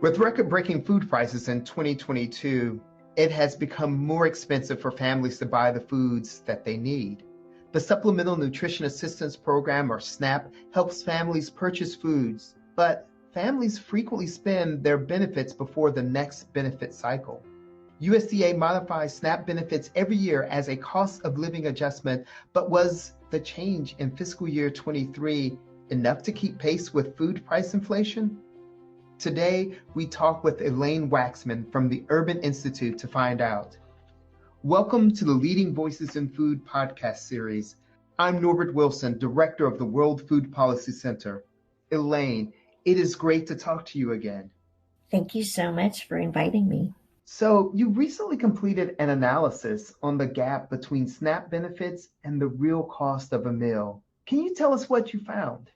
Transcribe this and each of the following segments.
With record-breaking food prices in 2022, it has become more expensive for families to buy the foods that they need. The Supplemental Nutrition Assistance Program, or SNAP, helps families purchase foods, but families frequently spend their benefits before the next benefit cycle. USDA modifies SNAP benefits every year as a cost of living adjustment, but was the change in fiscal year 23 enough to keep pace with food price inflation? Today, we talk with Elaine Waxman from the Urban Institute to find out. Welcome to the Leading Voices in Food podcast series. I'm Norbert Wilson, Director of the World Food Policy Center. Elaine, it is great to talk to you again. Thank you so much for inviting me. So, you recently completed an analysis on the gap between SNAP benefits and the real cost of a meal. Can you tell us what you found?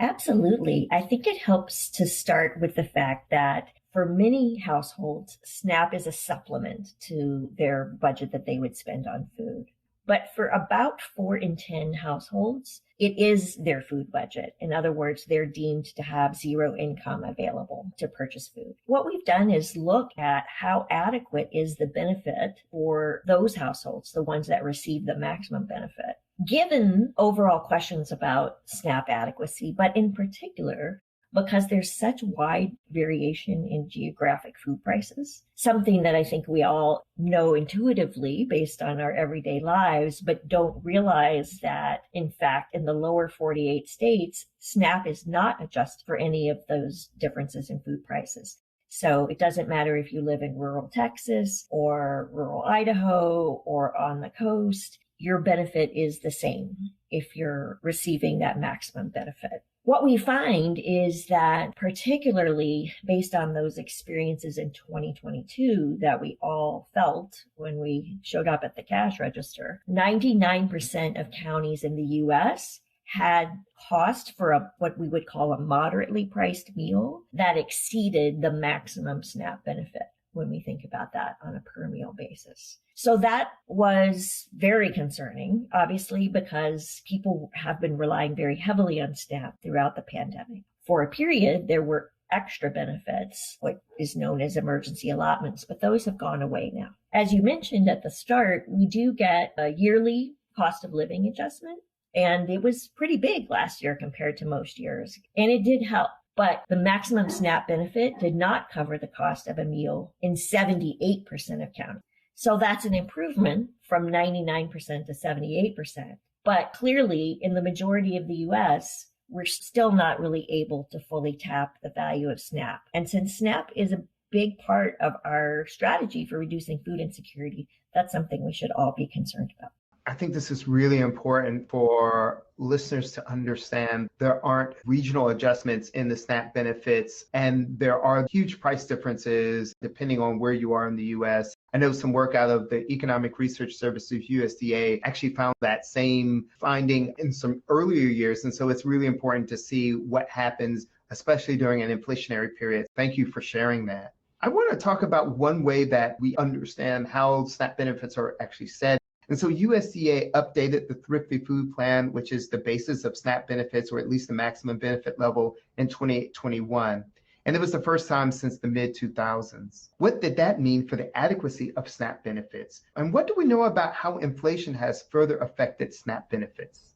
Absolutely. I think it helps to start with the fact that for many households, SNAP is a supplement to their budget that they would spend on food. But for about 4 in 10 households, it is their food budget. In other words, they're deemed to have zero income available to purchase food. What we've done is look at how adequate is the benefit for those households, the ones that receive the maximum benefit, given overall questions about SNAP adequacy, but in particular, because there's such wide variation in geographic food prices, something that I think we all know intuitively based on our everyday lives, but don't realize that, in fact, in the lower 48 states, SNAP is not adjusted for any of those differences in food prices. So it doesn't matter if you live in rural Texas or rural Idaho or on the coast, your benefit is the same if you're receiving that maximum benefit. What we find is that, particularly based on those experiences in 2022 that we all felt when we showed up at the cash register, 99% of counties in the U.S. had cost for what we would call a moderately priced meal that exceeded the maximum SNAP benefit when we think about that on a per meal basis. So that was very concerning, obviously, because people have been relying very heavily on SNAP throughout the pandemic. For a period, there were extra benefits, what is known as emergency allotments, but those have gone away now. As you mentioned at the start, we do get a yearly cost of living adjustment, and it was pretty big last year compared to most years, and it did help. But the maximum SNAP benefit did not cover the cost of a meal in 78% of counties. So that's an improvement from 99% to 78%. But clearly, in the majority of the U.S., we're still not really able to fully tap the value of SNAP. And since SNAP is a big part of our strategy for reducing food insecurity, that's something we should all be concerned about. I think this is really important for listeners to understand. There aren't regional adjustments in the SNAP benefits, and there are huge price differences depending on where you are in the U.S. I know some work out of the Economic Research Service of USDA actually found that same finding in some earlier years. And so it's really important to see what happens, especially during an inflationary period. Thank you for sharing that. I want to talk about one way that we understand how SNAP benefits are actually set. And so USDA updated the Thrifty Food Plan, which is the basis of SNAP benefits, or at least the maximum benefit level, in 2021. And it was the first time since the mid-2000s. What did that mean for the adequacy of SNAP benefits? And what do we know about how inflation has further affected SNAP benefits?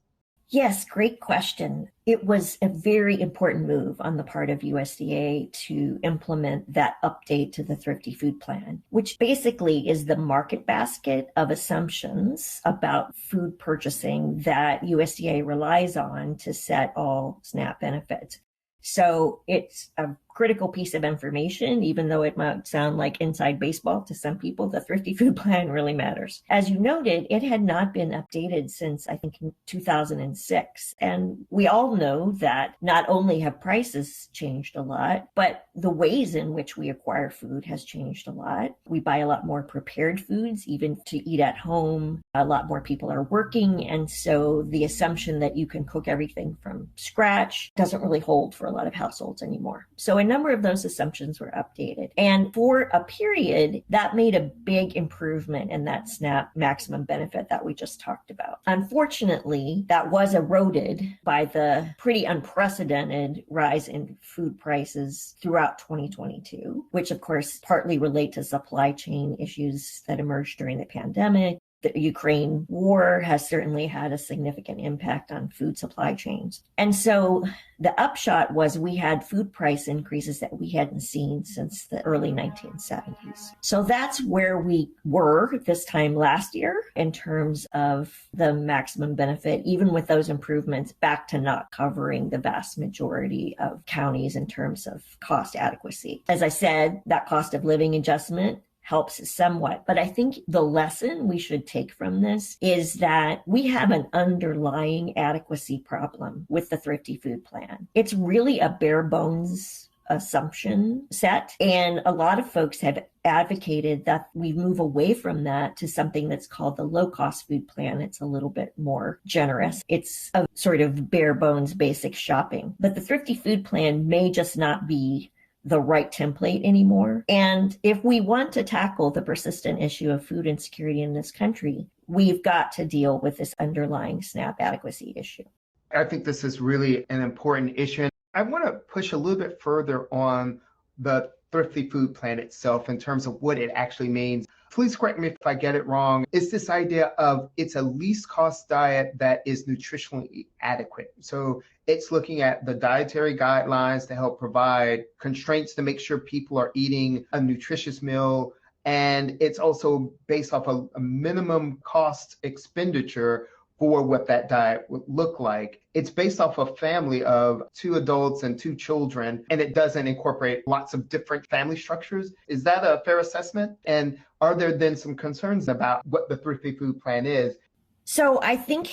Yes, great question. It was a very important move on the part of USDA to implement that update to the Thrifty Food Plan, which basically is the market basket of assumptions about food purchasing that USDA relies on to set all SNAP benefits. So it's a critical piece of information, even though it might sound like inside baseball to some people. The Thrifty Food Plan really matters. As you noted, it had not been updated since, I think, 2006. And we all know that not only have prices changed a lot, but the ways in which we acquire food has changed a lot. We buy a lot more prepared foods, even to eat at home. A lot more people are working. And so the assumption that you can cook everything from scratch doesn't really hold for a lot of households anymore. So number of those assumptions were updated. And for a period, that made a big improvement in that SNAP maximum benefit that we just talked about. Unfortunately, that was eroded by the pretty unprecedented rise in food prices throughout 2022, which of course partly relate to supply chain issues that emerged during the pandemic. The Ukraine war has certainly had a significant impact on food supply chains. And so the upshot was we had food price increases that we hadn't seen since the early 1970s. So that's where we were this time last year in terms of the maximum benefit, even with those improvements, back to not covering the vast majority of counties in terms of cost adequacy. As I said, that cost of living adjustment helps somewhat. But I think the lesson we should take from this is that we have an underlying adequacy problem with the Thrifty Food Plan. It's really a bare bones assumption set. And a lot of folks have advocated that we move away from that to something that's called the low cost food plan. It's a little bit more generous. It's a sort of bare bones basic shopping. But the Thrifty Food Plan may just not be the right template anymore. And if we want to tackle the persistent issue of food insecurity in this country, we've got to deal with this underlying SNAP adequacy issue. I think this is really an important issue. I want to push a little bit further on the Thrifty Food Plan itself in terms of what it actually means. Please correct me if I get it wrong. It's this idea of it's a least cost diet that is nutritionally adequate. So it's looking at the dietary guidelines to help provide constraints to make sure people are eating a nutritious meal. And it's also based off a minimum cost expenditure for what that diet would look like. It's based off a family of 2 adults and 2 children, and it doesn't incorporate lots of different family structures. Is that a fair assessment? And are there then some concerns about what the Thrifty Food Plan is? So I think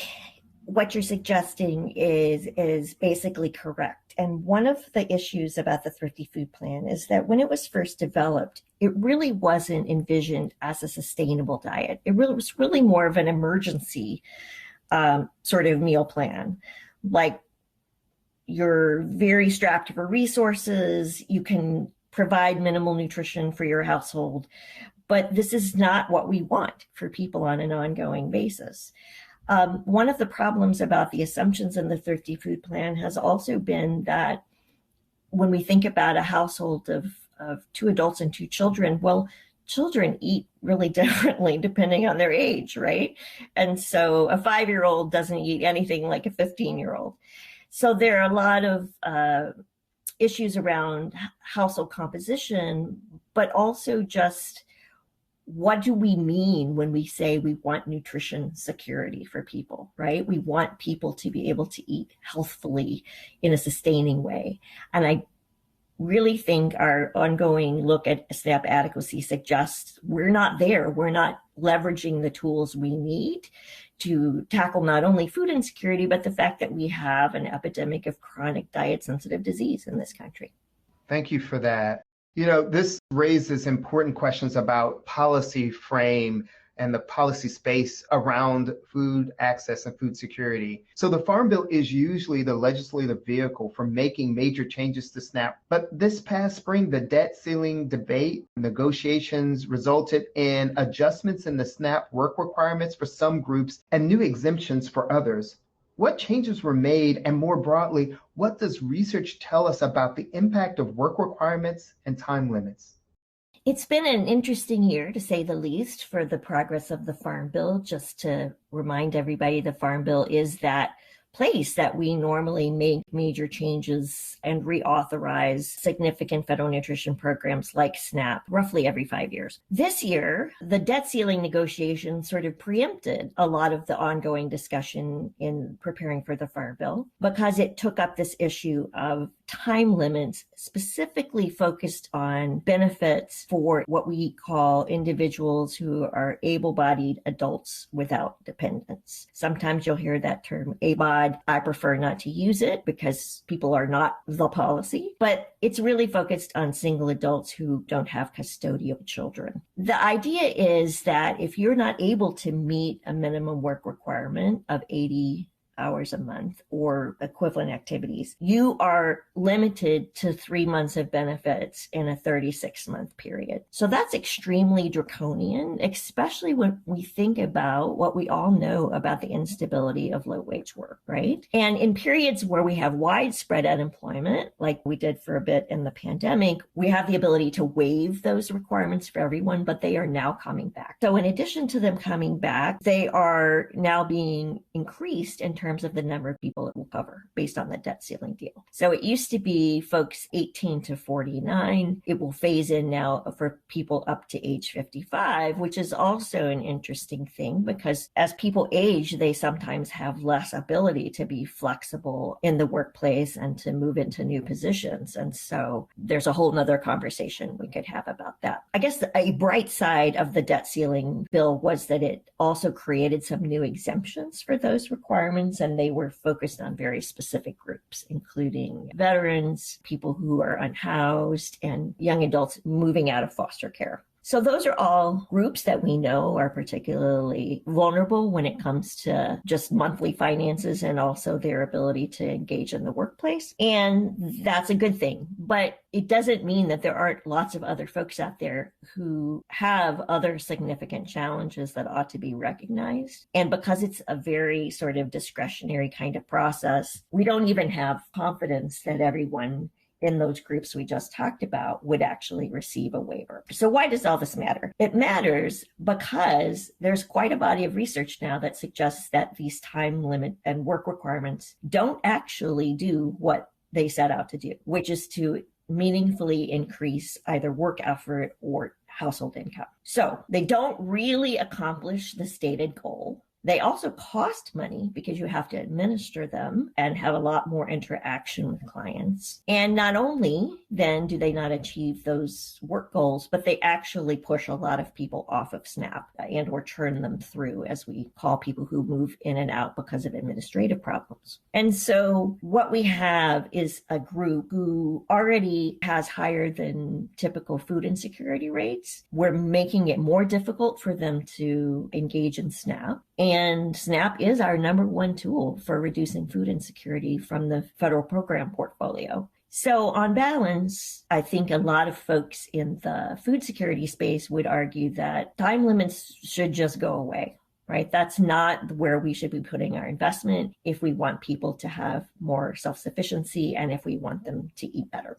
what you're suggesting is basically correct. And one of the issues about the Thrifty Food Plan is that when it was first developed, it really wasn't envisioned as a sustainable diet. It was really more of an emergency sort of meal plan. Like, you're very strapped for resources, you can provide minimal nutrition for your household, but this is not what we want for people on an ongoing basis. One of the problems about the assumptions in the Thrifty Food Plan has also been that when we think about a household of 2 adults and 2 children, well, children eat really differently depending on their age, right? And so a 5-year-old doesn't eat anything like a 15-year-old. So there are a lot of issues around household composition, but also just what do we mean when we say we want nutrition security for people, right? We want people to be able to eat healthfully in a sustaining way. And I really think our ongoing look at SNAP adequacy suggests we're not there. We're not leveraging the tools we need to tackle not only food insecurity, but the fact that we have an epidemic of chronic diet-sensitive disease in this country. Thank you for that. You know, this raises important questions about policy frame and the policy space around food access and food security. So the Farm Bill is usually the legislative vehicle for making major changes to SNAP. But this past spring, the debt ceiling debate negotiations resulted in adjustments in the SNAP work requirements for some groups and new exemptions for others. What changes were made, and more broadly, what does research tell us about the impact of work requirements and time limits? It's been an interesting year, to say the least, for the progress of the Farm Bill. Just to remind everybody, the Farm Bill is that place that we normally make major changes and reauthorize significant federal nutrition programs like SNAP roughly every 5 years. This year, the debt ceiling negotiations sort of preempted a lot of the ongoing discussion in preparing for the Farm Bill because it took up this issue of time limits specifically focused on benefits for what we call individuals who are able-bodied adults without dependents. Sometimes you'll hear that term ABOD. I prefer not to use it because people are not the policy, but it's really focused on single adults who don't have custodial children. The idea is that if you're not able to meet a minimum work requirement of 80 hours a month or equivalent activities, you are limited to 3 months of benefits in a 36-month period. So that's extremely draconian, especially when we think about what we all know about the instability of low-wage work, right? And in periods where we have widespread unemployment, like we did for a bit in the pandemic, we have the ability to waive those requirements for everyone, but they are now coming back. So in addition to them coming back, they are now being increased in terms of the number of people it will cover based on the debt ceiling deal. So it used to be folks 18 to 49. It will phase in now for people up to age 55, which is also an interesting thing because as people age, they sometimes have less ability to be flexible in the workplace and to move into new positions. And so there's a whole nother conversation we could have about that. I guess a bright side of the debt ceiling bill was that it also created some new exemptions for those requirements, and they were focused on very specific groups, including veterans, people who are unhoused, and young adults moving out of foster care. So those are all groups that we know are particularly vulnerable when it comes to just monthly finances and also their ability to engage in the workplace. And that's a good thing. But it doesn't mean that there aren't lots of other folks out there who have other significant challenges that ought to be recognized. And because it's a very sort of discretionary kind of process, we don't even have confidence that everyone in those groups we just talked about would actually receive a waiver. So why does all this matter? It matters because there's quite a body of research now that suggests that these time limit and work requirements don't actually do what they set out to do, which is to meaningfully increase either work effort or household income. So they don't really accomplish the stated goal. They also cost money because you have to administer them and have a lot more interaction with clients. And not only then do they not achieve those work goals, but they actually push a lot of people off of SNAP and or churn them through, as we call people who move in and out because of administrative problems. And so what we have is a group who already has higher than typical food insecurity rates. We're making it more difficult for them to engage in SNAP. And SNAP is our number one tool for reducing food insecurity from the federal program portfolio. So on balance, I think a lot of folks in the food security space would argue that time limits should just go away, right? That's not where we should be putting our investment if we want people to have more self-sufficiency and if we want them to eat better.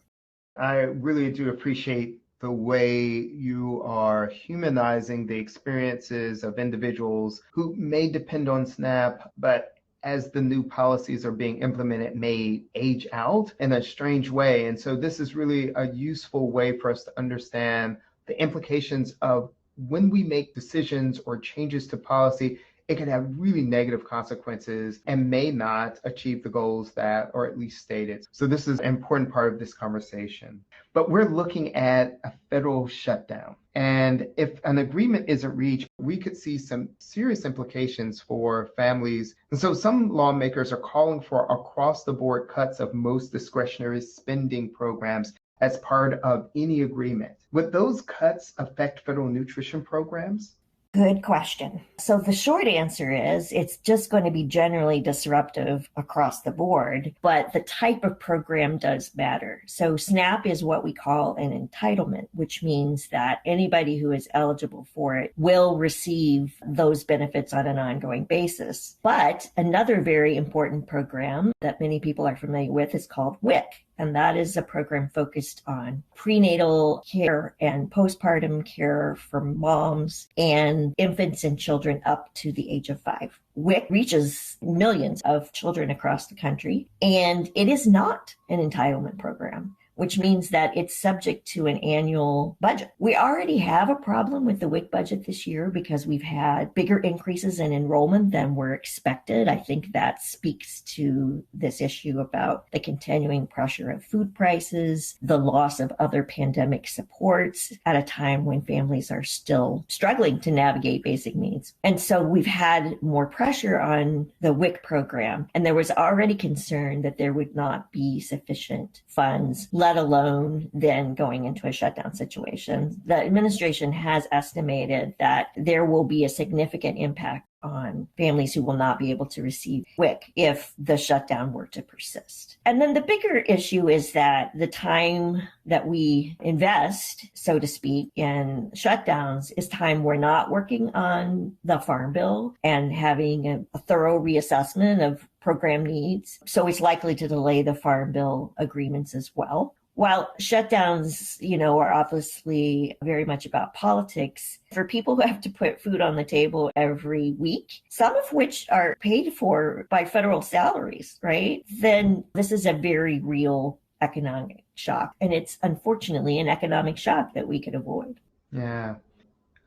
I really do appreciate the way you are humanizing the experiences of individuals who may depend on SNAP, but as the new policies are being implemented, may age out in a strange way. And so this is really a useful way for us to understand the implications of when we make decisions or changes to policy. It can have really negative consequences and may not achieve the goals that are at least stated. So this is an important part of this conversation. But we're looking at a federal shutdown. And if an agreement isn't reached, we could see some serious implications for families. And so some lawmakers are calling for across-the-board cuts of most discretionary spending programs as part of any agreement. Would those cuts affect federal nutrition programs? Good question. So the short answer is it's just going to be generally disruptive across the board, but the type of program does matter. So SNAP is what we call an entitlement, which means that anybody who is eligible for it will receive those benefits on an ongoing basis. But another very important program that many people are familiar with is called WIC. And that is a program focused on prenatal care and postpartum care for moms and infants and children up to the age of 5. WIC reaches millions of children across the country, and it is not an entitlement program, which means that it's subject to an annual budget. We already have a problem with the WIC budget this year because we've had bigger increases in enrollment than were expected. I think that speaks to this issue about the continuing pressure of food prices, the loss of other pandemic supports at a time when families are still struggling to navigate basic needs. And so we've had more pressure on the WIC program, and there was already concern that there would not be sufficient funds, let alone then going into a shutdown situation. The administration has estimated that there will be a significant impact on families who will not be able to receive WIC if the shutdown were to persist. And then the bigger issue is that the time that we invest, so to speak, in shutdowns is time we're not working on the Farm Bill and having a thorough reassessment of program needs. So it's likely to delay the Farm Bill agreements as well. While shutdowns, are obviously very much about politics, for people who have to put food on the table every week, some of which are paid for by federal salaries, right? Then this is a very real economic shock. And it's unfortunately an economic shock that we could avoid. Yeah.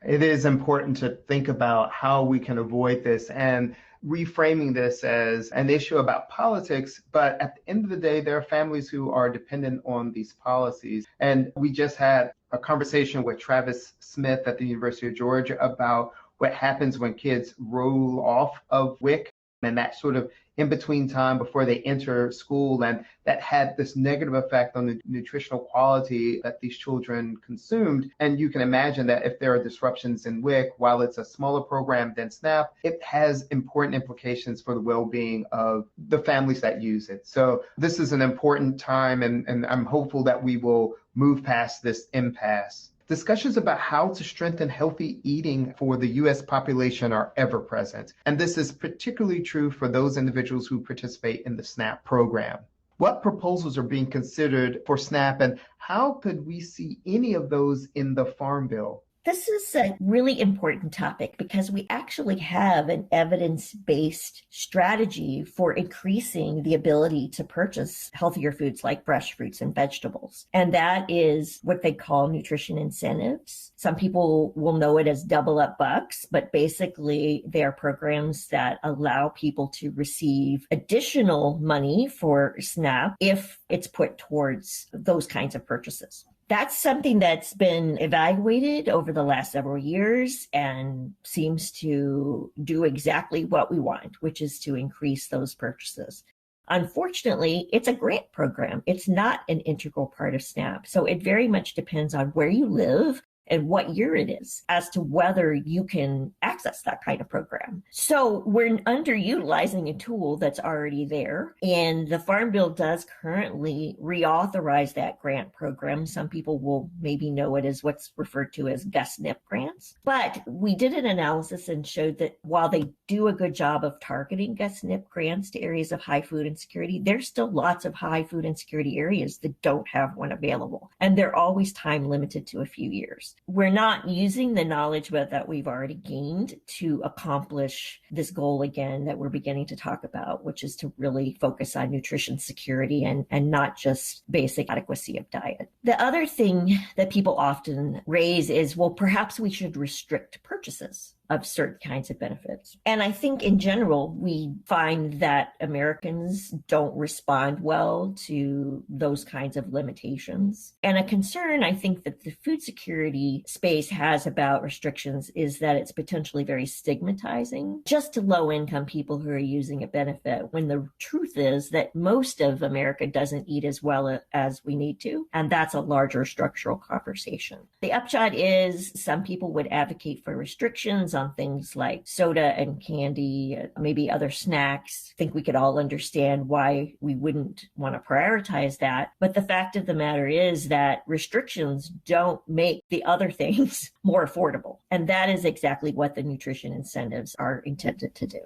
It is important to think about how we can avoid this and reframing this as an issue about politics. But at the end of the day, there are families who are dependent on these policies. And we just had a conversation with Travis Smith at the University of Georgia about what happens when kids roll off of WIC and that sort of in-between time before they enter school, and that had this negative effect on the nutritional quality that these children consumed. And you can imagine that if there are disruptions in WIC, while it's a smaller program than SNAP, it has important implications for the well-being of the families that use it. So this is an important time, and I'm hopeful that we will move past this impasse. Discussions about how to strengthen healthy eating for the U.S. population are ever present, and this is particularly true for those individuals who participate in the SNAP program. What proposals are being considered for SNAP, and how could we see any of those in the Farm Bill? This is a really important topic because we actually have an evidence-based strategy for increasing the ability to purchase healthier foods like fresh fruits and vegetables. And that is what they call nutrition incentives. Some people will know it as double up bucks, but basically they are programs that allow people to receive additional money for SNAP if it's put towards those kinds of purchases. That's something that's been evaluated over the last several years and seems to do exactly what we want, which is to increase those purchases. Unfortunately, it's a grant program. It's not an integral part of SNAP. So it very much depends on where you live and what year it is as to whether you can access that kind of program. So we're underutilizing a tool that's already there. And the Farm Bill does currently reauthorize that grant program. Some people will maybe know it as what's referred to as GUSNIP grants. But we did an analysis and showed that while they do a good job of targeting GUSNIP grants to areas of high food insecurity, there's still lots of high food insecurity areas that don't have one available. And they're always time limited to a few years. We're not using the knowledge that we've already gained to accomplish this goal again that we're beginning to talk about, which is to really focus on nutrition security and not just basic adequacy of diet. The other thing that people often raise is, well, perhaps we should restrict purchases of certain kinds of benefits. And I think in general, we find that Americans don't respond well to those kinds of limitations. And a concern I think that the food security space has about restrictions is that it's potentially very stigmatizing just to low-income people who are using a benefit, when the truth is that most of America doesn't eat as well as we need to. And that's a larger structural conversation. The upshot is some people would advocate for restrictions on things like soda and candy, maybe other snacks. I think we could all understand why we wouldn't want to prioritize that. But the fact of the matter is that restrictions don't make the other things more affordable. And that is exactly what the nutrition incentives are intended to do.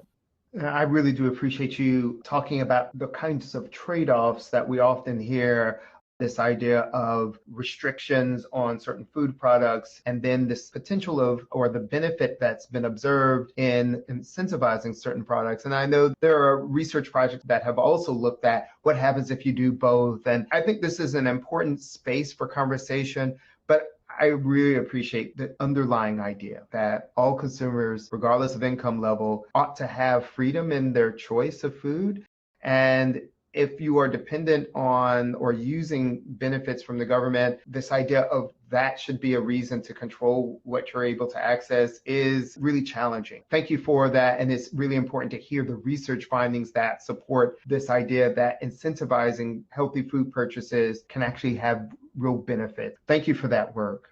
I really do appreciate you talking about the kinds of trade-offs that we often hear. This idea of restrictions on certain food products, and then this potential of, or the benefit that's been observed in incentivizing certain products. And I know there are research projects that have also looked at what happens if you do both. And I think this is an important space for conversation, but I really appreciate the underlying idea that all consumers, regardless of income level, ought to have freedom in their choice of food. And if you are dependent on or using benefits from the government, this idea of that should be a reason to control what you're able to access is really challenging. Thank you for that. And it's really important to hear the research findings that support this idea that incentivizing healthy food purchases can actually have real benefit. Thank you for that work.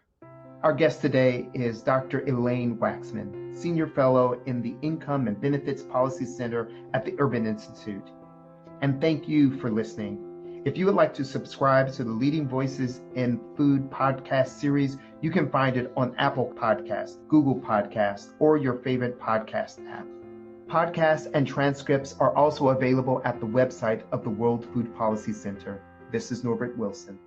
Our guest today is Dr. Elaine Waxman, Senior Fellow in the Income and Benefits Policy Center at the Urban Institute. And thank you for listening. If you would like to subscribe to the Leading Voices in Food podcast series, you can find it on Apple Podcasts, Google Podcasts, or your favorite podcast app. Podcasts and transcripts are also available at the website of the World Food Policy Center. This is Norbert Wilson.